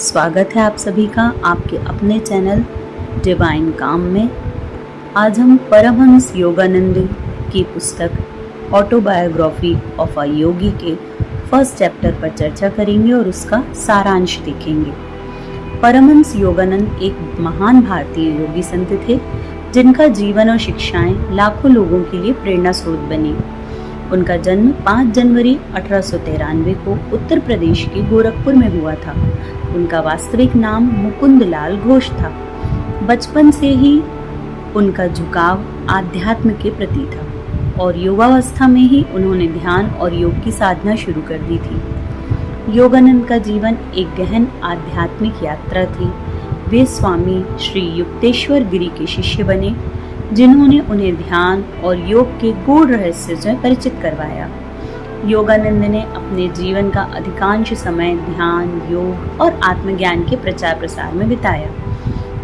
स्वागत है आप सभी का आपके अपने चैनल डिवाइन काम में। आज हम परमहंस योगानंद की पुस्तक ऑटोबायोग्राफी ऑफ अ योगी के फर्स्ट चैप्टर पर चर्चा करेंगे और उसका सारांश देखेंगे। परमहंस योगानंद एक महान भारतीय योगी संत थे जिनका जीवन और शिक्षाएं लाखों लोगों के लिए प्रेरणा स्रोत बनी। उनका जन्म 5 जनवरी 1893 को उत्तर प्रदेश के गोरखपुर में हुआ था। उनका वास्तविक नाम मुकुंद लाल घोष था। बचपन से ही उनका झुकाव आध्यात्म के प्रति था और युवावस्था में ही उन्होंने ध्यान और योग की साधना शुरू कर दी थी। योगानंद का जीवन एक गहन आध्यात्मिक यात्रा थी। वे स्वामी श्री युक्तेश्वर गिरी के शिष्य बने, जिन्होंने उन्हें ध्यान और योग के गूढ़ रहस्य से परिचित करवाया। योगानंद ने अपने जीवन का अधिकांश समय ध्यान, योग और आत्मज्ञान के प्रचार प्रसार में बिताया।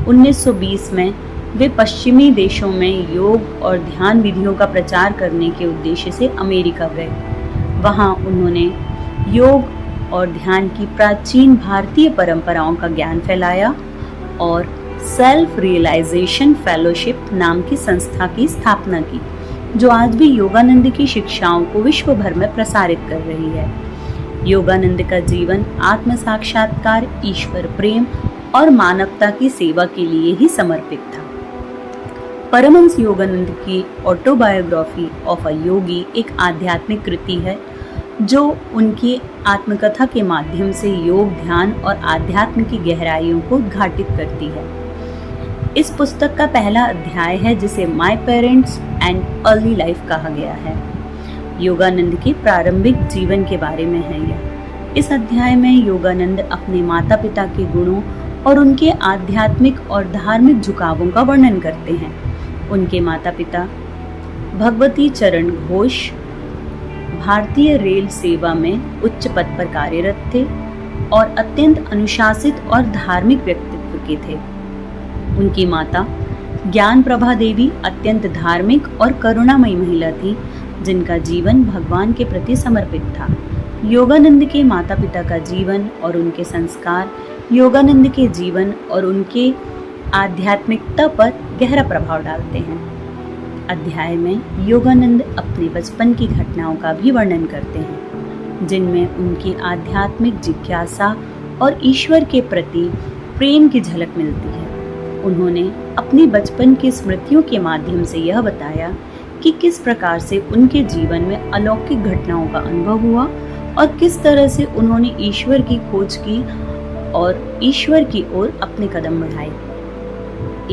1920 में वे पश्चिमी देशों में योग और ध्यान विधियों का प्रचार करने के उद्देश्य से अमेरिका गए। वहां उन्होंने योग और ध्यान की प्राचीन भारतीय परंपराओं का ज्ञान फैलाया और सेल्फ रियलाइजेशन फेलोशिप नाम की संस्था की स्थापना की, जो आज भी योगानंद की शिक्षाओं को विश्व भर में प्रसारित कर रही है। योगानंद का जीवन आत्म साक्षात्कार, ईश्वर प्रेम और मानवता की सेवा के लिए ही समर्पित था। परमहंस योगानंद की ऑटोबायोग्राफी ऑफ अ योगी एक आध्यात्मिक कृति है जो उनकी आत्मकथा के माध्यम से योग, ध्यान और आध्यात्म की गहराइयों को उद्घाटित करती है। इस पुस्तक का पहला अध्याय है जिसे my parents and early life कहा गया है। योगानंद के प्रारंभिक जीवन के बारे में है यह। इस अध्याय में योगानंद अपने माता पिता के गुणों और उनके आध्यात्मिक और धार्मिक झुकावों का वर्णन करते हैं। उनके माता पिता भगवती चरण घोष भारतीय रेल सेवा में उच्च पद पर कार्यरत थे और अत्यंत अनुशासित और धार्मिक व्यक्तित्व के थे। उनकी माता ज्ञान प्रभा देवी अत्यंत धार्मिक और करुणामयी महिला थी, जिनका जीवन भगवान के प्रति समर्पित था। योगानंद के माता पिता का जीवन और उनके संस्कार योगानंद के जीवन और उनके आध्यात्मिकता पर गहरा प्रभाव डालते हैं। अध्याय में योगानंद अपने बचपन की घटनाओं का भी वर्णन करते हैं, जिनमें उनकी आध्यात्मिक जिज्ञासा और ईश्वर के प्रति प्रेम की झलक मिलती है। उन्होंने अपनी बचपन की स्मृतियों के माध्यम से यह बताया कि किस प्रकार से उनके जीवन में अलौकिक घटनाओं का अनुभव हुआ और किस तरह से उन्होंने ईश्वर की खोज की और ईश्वर की ओर अपने कदम बढ़ाए।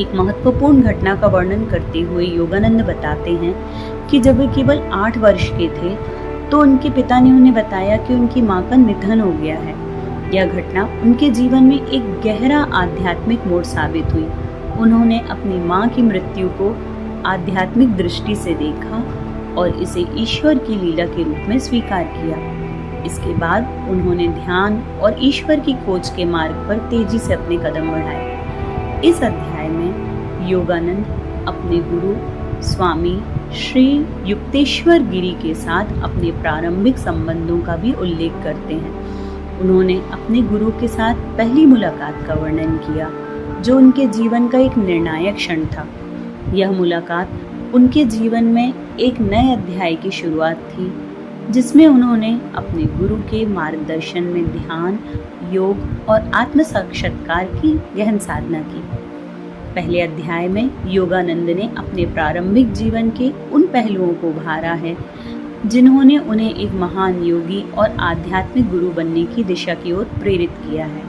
एक महत्वपूर्ण घटना का वर्णन करते हुए योगानंद बताते हैं कि जब वे केवल 8 वर्ष के थे तो उनके पिता ने उन्हें बताया कि उनकी मां का निधन हो गया है। यह घटना उनके जीवन में एक गहरा आध्यात्मिक मोड़ साबित हुई। उन्होंने अपनी मां की मृत्यु को आध्यात्मिक दृष्टि से देखा और इसे ईश्वर की लीला के रूप में स्वीकार किया। इसके बाद उन्होंने ध्यान और ईश्वर की खोज के मार्ग पर तेजी से अपने कदम बढ़ाए। इस अध्याय में योगानंद अपने गुरु स्वामी श्री युक्तेश्वर गिरी के साथ अपने प्रारंभिक संबंधों का भी उल्लेख करते हैं। उन्होंने अपने गुरु के साथ पहली मुलाकात का वर्णन किया, जो उनके जीवन का एक निर्णायक क्षण था। यह मुलाकात उनके जीवन में एक नए अध्याय की शुरुआत थी, जिसमें उन्होंने अपने गुरु के मार्गदर्शन में ध्यान, योग और आत्म साक्षात्कार की गहन साधना की। पहले अध्याय में योगानंद ने अपने प्रारंभिक जीवन के उन पहलुओं को उभारा है जिन्होंने उन्हें एक महान योगी और आध्यात्मिक गुरु बनने की दिशा की ओर प्रेरित किया है।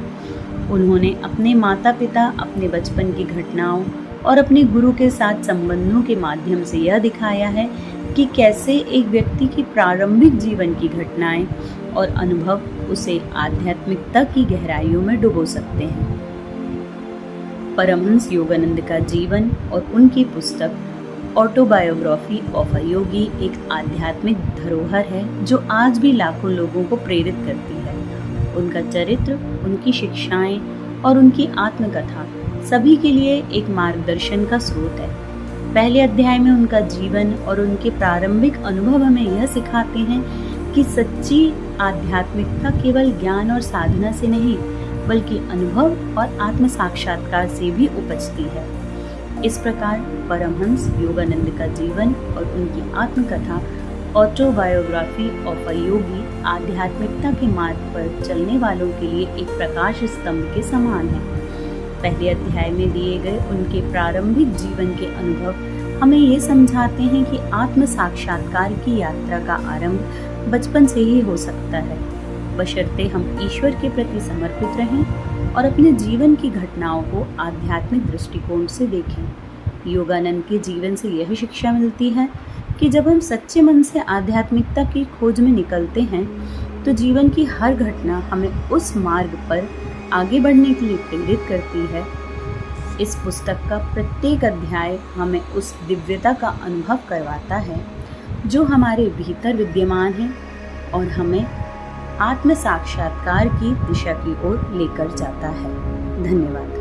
उन्होंने अपने माता पिता, अपने बचपन की घटनाओं और अपने गुरु के साथ संबंधों के माध्यम से यह दिखाया है कि कैसे एक व्यक्ति की प्रारंभिक जीवन की घटनाएं और अनुभव उसे आध्यात्मिकता की गहराइयों में डुबो सकते हैं। परमहंस योगानंद का जीवन और उनकी पुस्तक ऑटोबायोग्राफी ऑफ अ योगी एक आध्यात्मिक धरोहर है जो आज भी लाखों लोगों को प्रेरित करती है। उनका चरित्र, उनकी शिक्षाएं और उनकी आत्मकथा सभी के लिए एक मार्गदर्शन का स्रोत है। पहले अध्याय में उनका जीवन और उनके प्रारंभिक अनुभव हमें यह सिखाते हैं कि सच्ची आध्यात्मिकता केवल ज्ञान और साधना से नहीं, बल्कि अनुभव और आत्म साक्षात्कार से भी उपजती है। इस प्रकार परमहंस योगानंद का जीवन और उनकी आत्मकथा ऑटोबायोग्राफी ऑफ अ योगी आध्यात्मिकता के मार्ग पर चलने वालों के लिए एक प्रकाश स्तंभ के समान है। पहले अध्याय में दिए गए उनके प्रारंभिक जीवन के अनुभव हमें ये समझाते हैं कि आत्म साक्षात्कार की यात्रा का आरंभ बचपन से ही हो सकता है, बशर्ते हम ईश्वर के प्रति समर्पित रहें और अपने जीवन की घटनाओं को आध्यात्मिक दृष्टिकोण से देखें। योगानंद के जीवन से यह शिक्षा मिलती है कि जब हम सच्चे मन से आध्यात्मिकता की खोज में निकलते हैं तो जीवन की हर घटना हमें उस मार्ग पर आगे बढ़ने के लिए प्रेरित करती है। इस पुस्तक का प्रत्येक अध्याय हमें उस दिव्यता का अनुभव करवाता है जो हमारे भीतर विद्यमान है और हमें आत्म साक्षात्कार की दिशा की ओर लेकर जाता है। धन्यवाद।